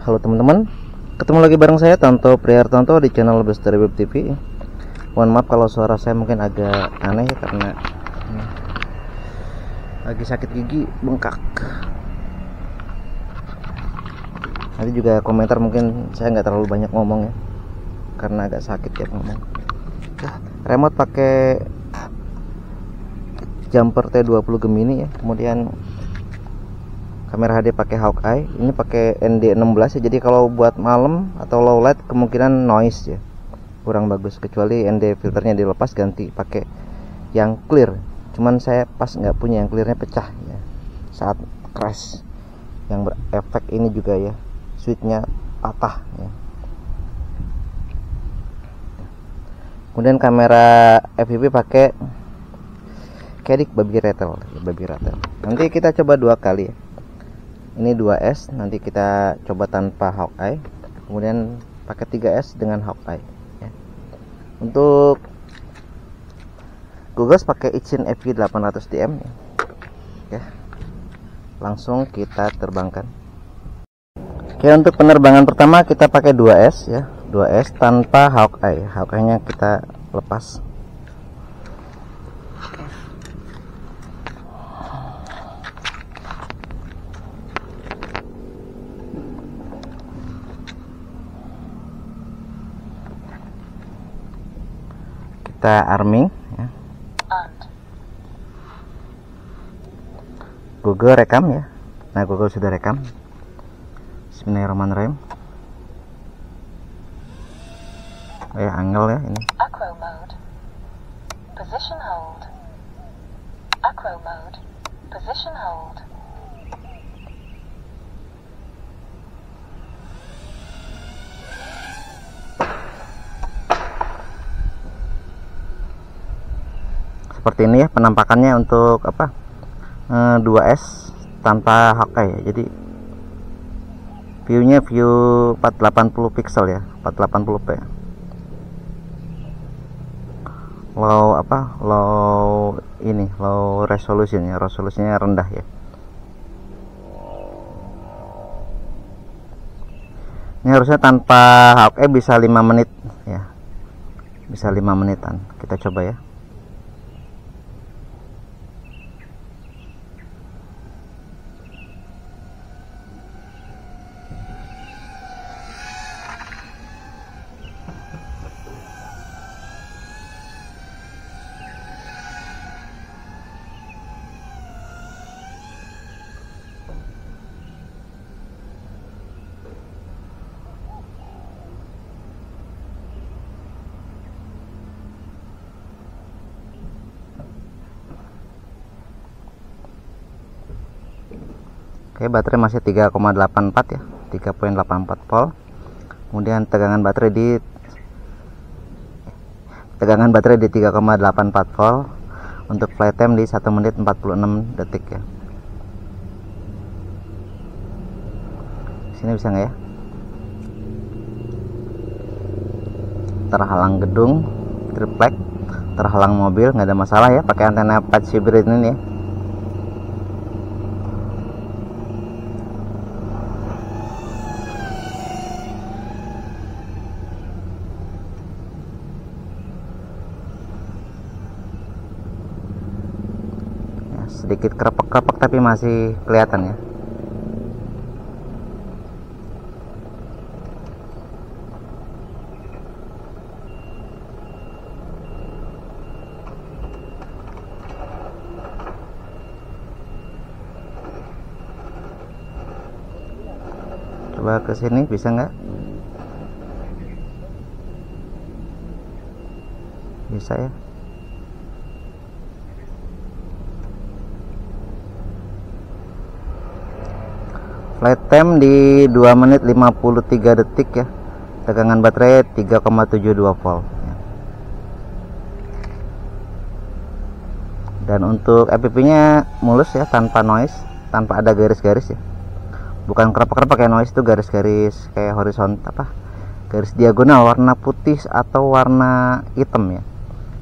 Halo teman-teman, ketemu lagi bareng saya Tanto Prihartanto di channel Bestari Web TV. Mohon maaf kalau suara saya mungkin agak aneh karena lagi sakit gigi bengkak. Nanti juga komentar mungkin saya nggak terlalu banyak ngomong ya, karena agak sakit ya ngomong. Remote pakai jumper T20 Gemini ya, kemudian kamera HD pakai Hawkeye, ini pakai ND16 ya. Jadi kalau buat malam atau low light kemungkinan noise ya, kurang bagus, kecuali ND filternya dilepas ganti pakai yang clear. Cuman saya pas nggak punya yang clearnya, pecah ya saat crash, yang berefek ini juga ya, switchnya patah ya. Kemudian kamera FPV pakai Cadik baby rattle. Nanti kita coba 2 kali ya. Ini 2S, nanti kita coba tanpa Hawkeye, kemudian pakai 3S dengan Hawkeye ya. Untuk Google pakai Ichin FV800DM ya. Langsung kita terbangkan. Oke, untuk penerbangan pertama kita pakai 2S ya, 2S tanpa Hawkeye. Hawkeye-nya kita lepas. Kita arming ya. Google rekam ya. Nah, Google sudah rekam. Bismillahirrahmanirrahim. Angel ya ini. Acro mode. Position hold. Acro mode. Position hold. Seperti ini ya penampakannya untuk apa, 2S tanpa Hawkeye ya. Jadi viewnya view 480 pixel ya, 480p. Low resolution ya, resolusinya rendah ya. Ini harusnya tanpa Hawkeye bisa 5 menit ya, bisa 5 menitan. Kita coba ya. Oke, baterai masih 3,84 ya, 3,84 volt. Kemudian tegangan baterai di 3,84 volt. Untuk flight time di 1 menit 46 detik ya. Sini bisa nggak ya? Terhalang gedung, triplek, terhalang mobil, nggak ada masalah ya, pakai antena patch hybrid ini ya. Sedikit krepek-krepek tapi masih kelihatan ya. Coba ke sini bisa nggak? Bisa ya. Flight time di 2 menit 53 detik ya. Tegangan baterai 3,72 volt ya. Dan untuk FPV nya mulus ya, tanpa noise, tanpa ada garis-garis ya. Bukan krepek-krepek kayak noise, itu garis-garis kayak horizontal garis diagonal warna putih atau warna hitam ya.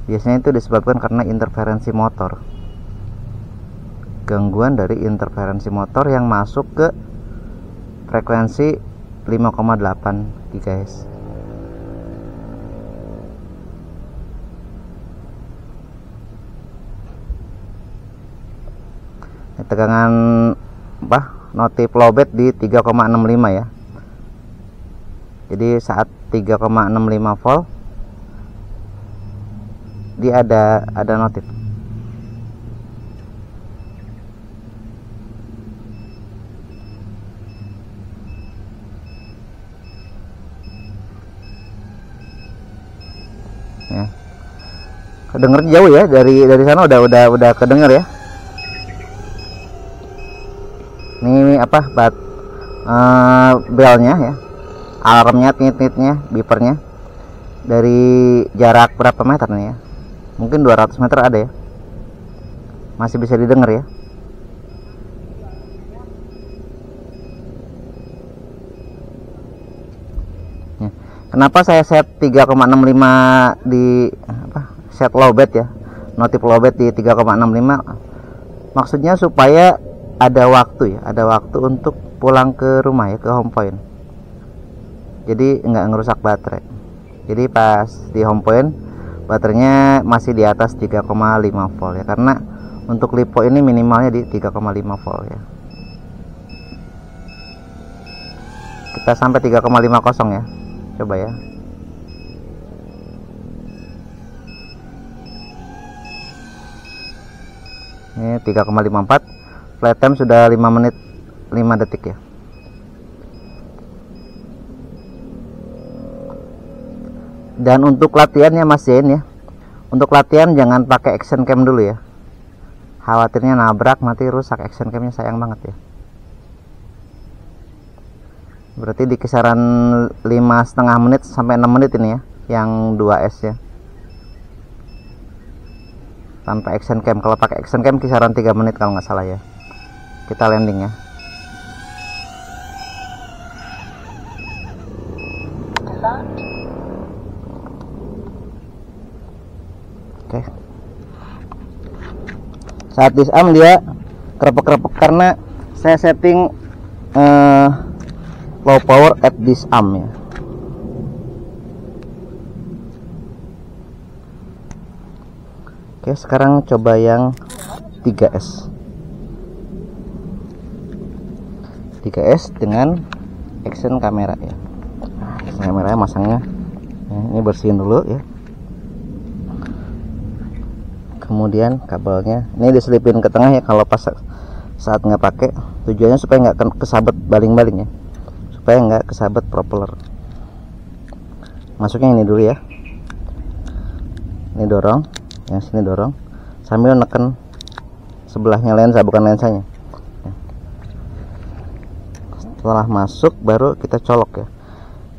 Biasanya itu disebabkan karena interferensi motor. Gangguan dari interferensi motor yang masuk ke frekuensi 5,8 GHz. Tegangan notif lowbat di 3,65 ya. Jadi saat 3,65 volt dia ada notif. Ya. Kedenger jauh ya, dari sana udah kedenger ya. Ini belnya ya, alarmnya, tit-titnya, beepernya dari jarak berapa meter nih ya, mungkin 200 meter ada ya, masih bisa didengar ya. Kenapa saya set 3,65 di set lowbat ya, notif lowbat di 3,65, maksudnya supaya ada waktu ya, ada waktu untuk pulang ke rumah ya, ke home point. Jadi nggak ngerusak baterai. Jadi pas di home point baterainya masih di atas 3,5 volt ya, karena untuk LiPo ini minimalnya di 3,5 volt ya. Kita sampai 3,50 ya, coba ya. Ini 3,54. Flight time sudah 5 menit 5 detik ya. Dan untuk latihannya Mas Zain ya, untuk latihan jangan pakai action cam dulu ya, khawatirnya nabrak nanti rusak action camnya, sayang banget ya. Berarti di kisaran 5,5 menit sampai 6 menit ini ya, yang 2S ya, tanpa action cam. Kalau pakai action cam kisaran 3 menit kalau nggak salah ya. Kita landing ya. Oke. Saat disarm dia kerepek-kerepek karena saya setting low power at disarm ya. Oke, sekarang coba yang 3S. 3S dengan action kamera ya. Nah, action kamera masangnya ya, ini bersihin dulu ya. Kemudian kabelnya ini diselipin ke tengah ya, kalau pas saat nggak pakai, tujuannya supaya nggak kesabet baling-baling ya, supaya nggak kesabet propeller. Masuknya ini dulu ya, ini dorong, yang sini dorong sambil neken sebelahnya lensa, bukan lensanya. Setelah masuk baru kita colok ya,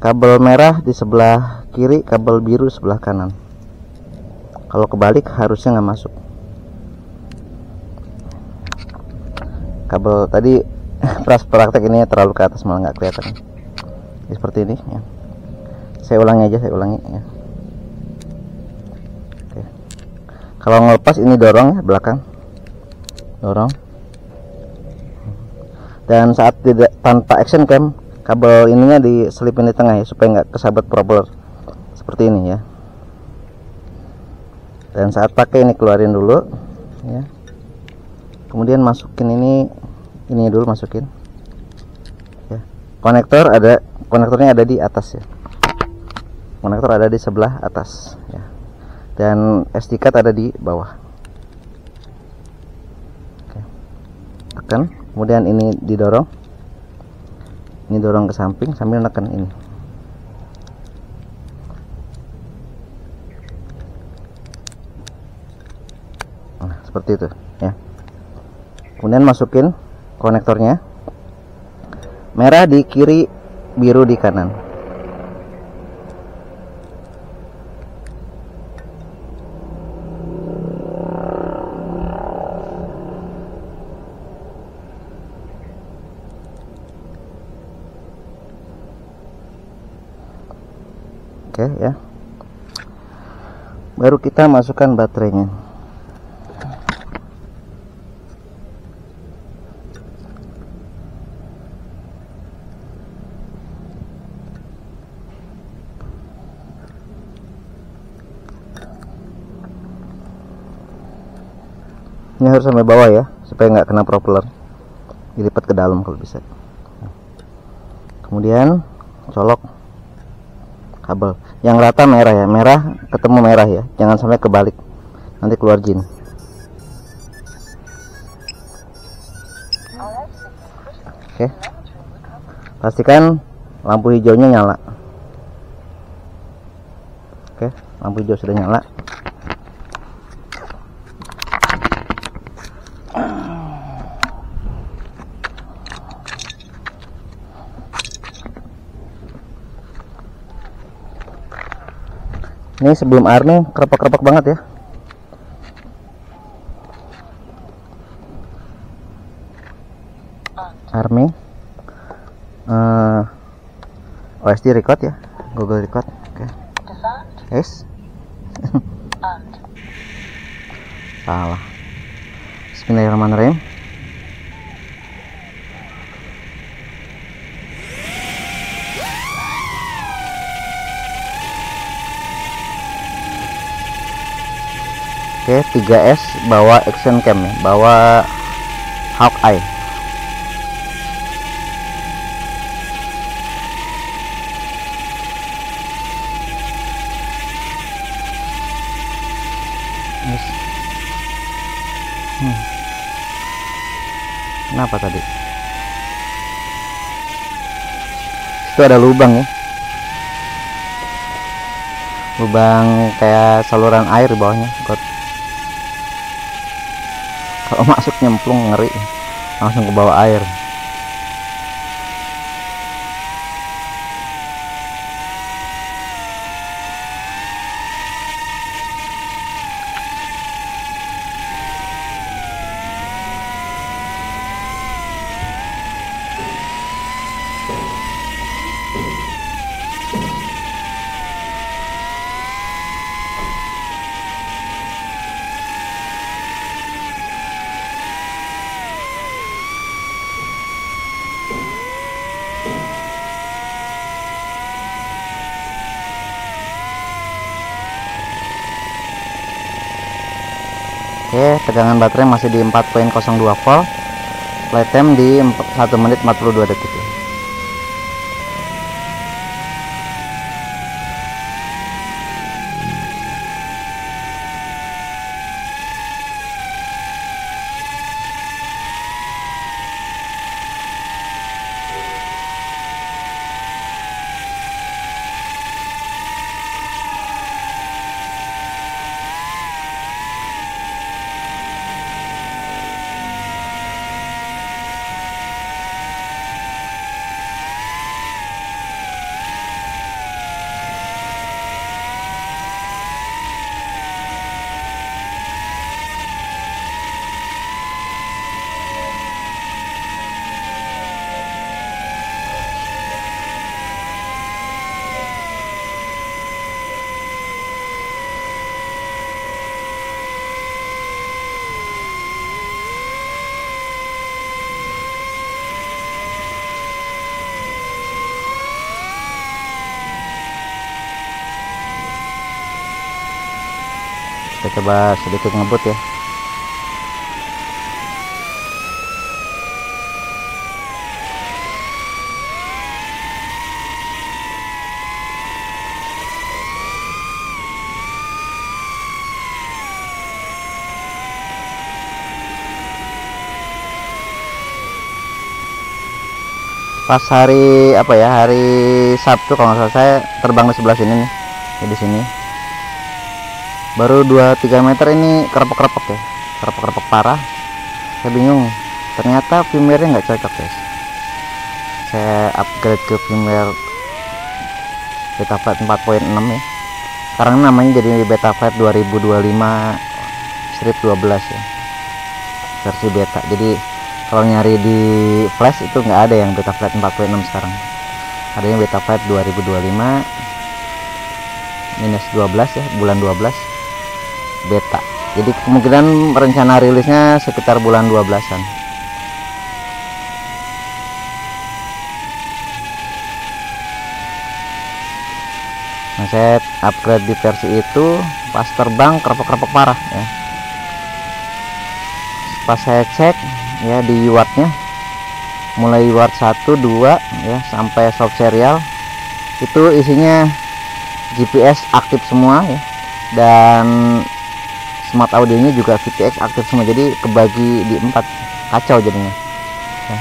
kabel merah di sebelah kiri, kabel biru sebelah kanan. Kalau kebalik harusnya nggak masuk. Kabel tadi praktek ini terlalu ke atas malah nggak kelihatan. Seperti ini ya. Saya ulangi aja, saya ulangi ya. Oke. Kalau ngelepas ini dorong ya, belakang dorong. Dan saat tidak tanpa action cam, kabel ininya diselipin di tengah ya, supaya nggak kesabet propeller seperti ini ya. Dan saat pakai ini keluarin dulu ya, kemudian masukin ini dulu masukin ya. Konektornya ada di atas ya, konektor ada di sebelah atas ya, dan SD card ada di bawah. Oke. Tekan, kemudian ini didorong, ini dorong ke samping sambil neken ini. Nah, seperti itu ya. Kemudian masukin konektornya, merah di kiri, biru di kanan. Oke ya, baru kita masukkan baterainya. gasnya harus sampai bawah ya, supaya nggak kena propeller, dilipat ke dalam kalau bisa. Kemudian colok kabel yang rata merah ya, merah ketemu merah ya, jangan sampai kebalik, nanti keluar jin. Oke, pastikan lampu hijaunya nyala. Oke, lampu hijau sudah nyala. Ini sebelum air nih kerepak-kerepak banget ya. Army OSD record ya, Google record. Oke. Yes. Salah. Bismillahirrahmanirrahim. Oke, 3S bawa action cam ya, bawa Hawkeye. Yes. Kenapa tadi? Itu ada lubang ya, lubang kayak saluran air di bawahnya. Kalau masuk nyemplung ngeri, langsung ke bawah air. Oke, tegangan baterai masih di 4.02 volt. Flight time di 1 menit 42 detik. Kita coba sedikit ngebut ya. Pas hari apa ya, hari Sabtu kalau nggak salah, saya terbang di sebelah sini nih ya, di sini baru 2-3 meter ini kerepek-kerepek ya, kerepek-kerepek parah. Saya bingung, ternyata firmware-nya nggak cocok guys. Saya upgrade ke firmware Betaflight 4.6 ya, sekarang namanya jadi Betaflight 2025/12 ya, versi beta. Jadi kalau nyari di flash itu nggak ada yang Betaflight 4.6 sekarang, adanya Betaflight 2025-12 ya, bulan 12 beta. Jadi kemungkinan rencana rilisnya sekitar bulan 12-an. Nah, saya upgrade di versi itu, pas terbang kerepek-kerepek parah ya. Pas saya cek ya di wattnya, mulai watt 1, 2 ya sampai stop serial itu isinya GPS aktif semua ya, dan smart audionya juga VTX aktif semua, jadi kebagi di 4, kacau jadinya ya.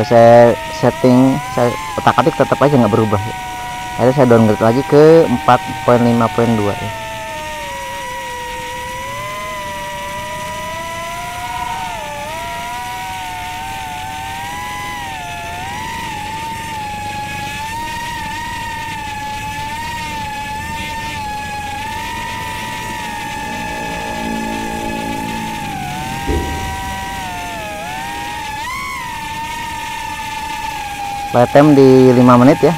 Saya setting, saya otak-atik tetap aja nggak berubah ya. Akhirnya saya downgrade lagi ke 4.5.2 ya. Flight time di 5 menit ya,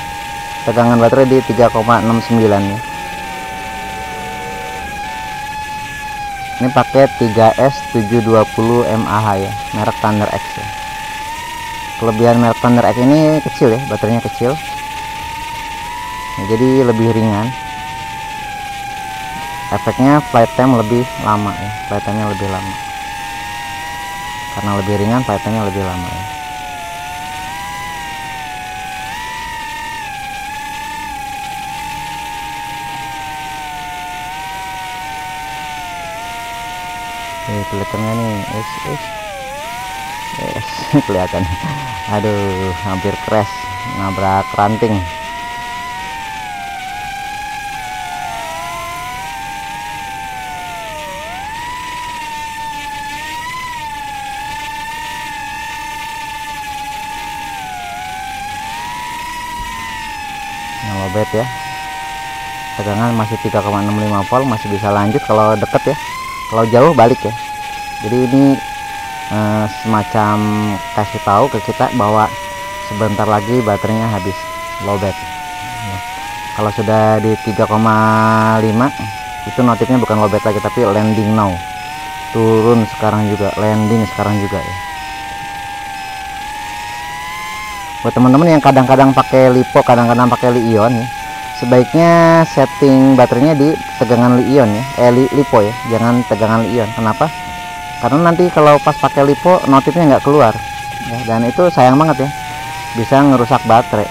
tegangan baterai di 3,69 ya. Ini pakai 3S720 mAh ya, merek Thunder X ya. Kelebihan merek Thunder X ini kecil ya, baterainya kecil ya, jadi lebih ringan. Efeknya flight time lebih lama ya, flight time-nya lebih lama. Karena lebih ringan, flight time-nya lebih lama ya. Kelihatannya nih, kelihatan. Aduh, hampir crash, nabrak ranting. Lowbat ya, tegangan masih 3,65 volt, masih bisa lanjut kalau deket ya. Kalau jauh balik ya. Jadi ini semacam kasih tahu ke kita bahwa sebentar lagi baterainya habis lowbat ya. Kalau sudah di 3,5 itu notifnya bukan lowbat lagi, tapi landing now, turun sekarang juga, landing sekarang juga ya. Buat teman-teman yang kadang-kadang pakai lipo, kadang-kadang pakai Li-ion ya, sebaiknya setting baterainya di tegangan Li-ion ya, lipo ya, jangan tegangan Li-ion. Kenapa? Karena nanti kalau pas pakai lipo notifnya nggak keluar ya, dan itu sayang banget ya, bisa ngerusak baterai.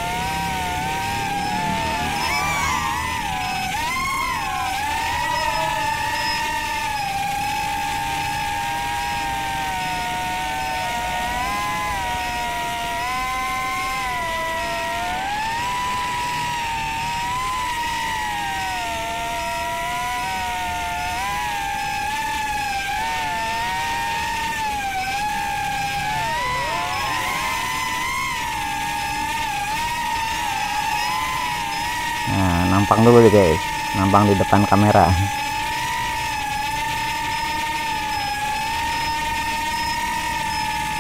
Nampang dulu deh guys, nampang di depan kamera.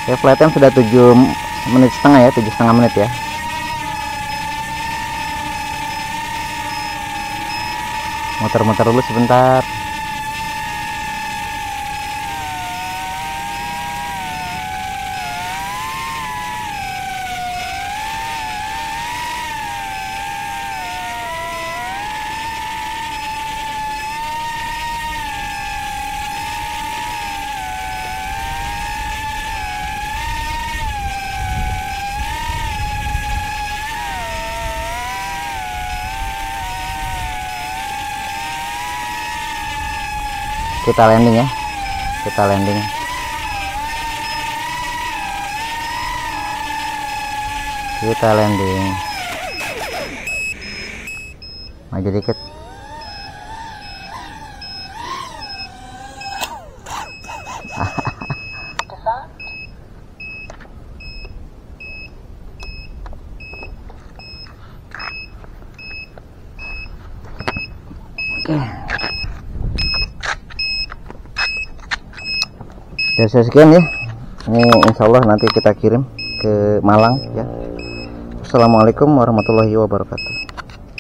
Oke, flight time sudah 7,5 menit ya, 7,5 menit ya. Muter-muter dulu sebentar. Kita landing ya, kita landing. Kita landing. Maju dikit. Oke. Dari saya sekian ya, ini insya Allah nanti kita kirim ke Malang ya. Assalamualaikum warahmatullahi wabarakatuh.